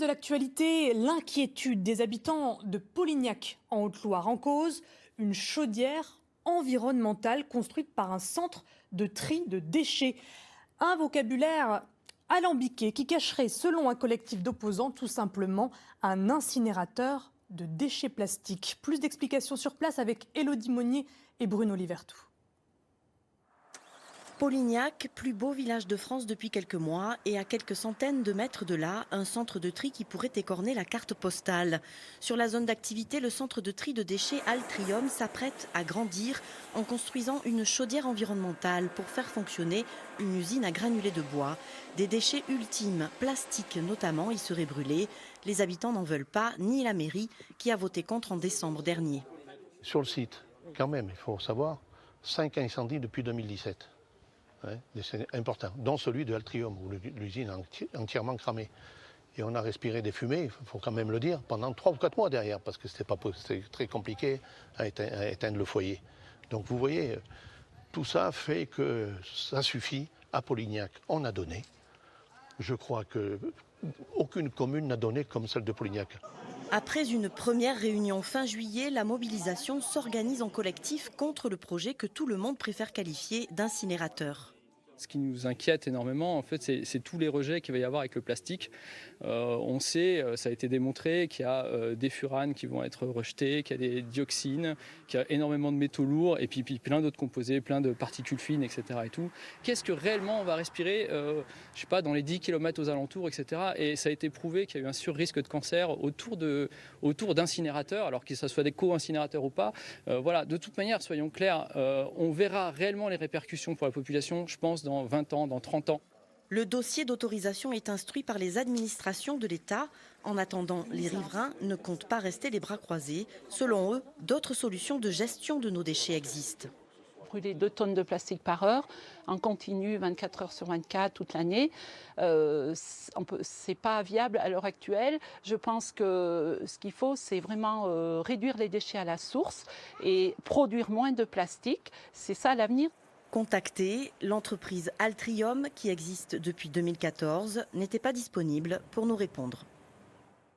de l'actualité, l'inquiétude des habitants de Polignac en Haute-Loire. En cause, une chaudière environnementale construite par un centre de tri de déchets. Un vocabulaire alambiqué qui cacherait, selon un collectif d'opposants, tout simplement un incinérateur de déchets plastiques. Plus d'explications sur place avec Élodie Monnier et Bruno Livertou. Polignac, plus beau village de France depuis quelques mois, et à quelques centaines de mètres de là, un centre de tri qui pourrait écorner la carte postale. Sur la zone d'activité, le centre de tri de déchets Altrium s'apprête à grandir en construisant une chaudière environnementale pour faire fonctionner une usine à granulés de bois. Des déchets ultimes, plastiques notamment, y seraient brûlés. Les habitants n'en veulent pas, ni la mairie qui a voté contre en décembre dernier. Sur le site, quand même, il faut savoir, 5 incendies depuis 2017. C'est important, dont celui de Altrium, où l'usine est entièrement cramée. Et on a respiré des fumées, il faut quand même le dire, pendant 3 ou 4 mois derrière, parce que c'était très compliqué à éteindre le foyer. Donc vous voyez, tout ça fait que ça suffit. À Polignac, on a donné. Je crois qu'aucune commune n'a donné comme celle de Polignac. Après une première réunion fin juillet, la mobilisation s'organise en collectif contre le projet que tout le monde préfère qualifier d'incinérateur. Ce qui nous inquiète énormément, en fait, c'est tous les rejets qu'il va y avoir avec le plastique. On sait, ça a été démontré, qu'il y a des furanes qui vont être rejetées, qu'il y a des dioxines, qu'il y a énormément de métaux lourds et puis plein d'autres composés, plein de particules fines, etc. Et tout. Qu'est-ce que réellement on va respirer, je sais pas, dans les 10 km aux alentours, etc. Et ça a été prouvé qu'il y a eu un sur-risque de cancer autour d'incinérateurs, alors que ce soit des co-incinérateurs ou pas. Voilà, de toute manière, soyons clairs, on verra réellement les répercussions pour la population, je pense, dans 20 ans, dans 30 ans. Le dossier d'autorisation est instruit par les administrations de l'État. En attendant, les riverains ne comptent pas rester les bras croisés. Selon eux, d'autres solutions de gestion de nos déchets existent. Brûler 2 tonnes de plastique par heure, en continu, 24 heures sur 24, toute l'année, c'est pas viable à l'heure actuelle. Je pense que ce qu'il faut, c'est vraiment réduire les déchets à la source et produire moins de plastique. C'est ça l'avenir. Contacté, l'entreprise Altrium, qui existe depuis 2014, n'était pas disponible pour nous répondre.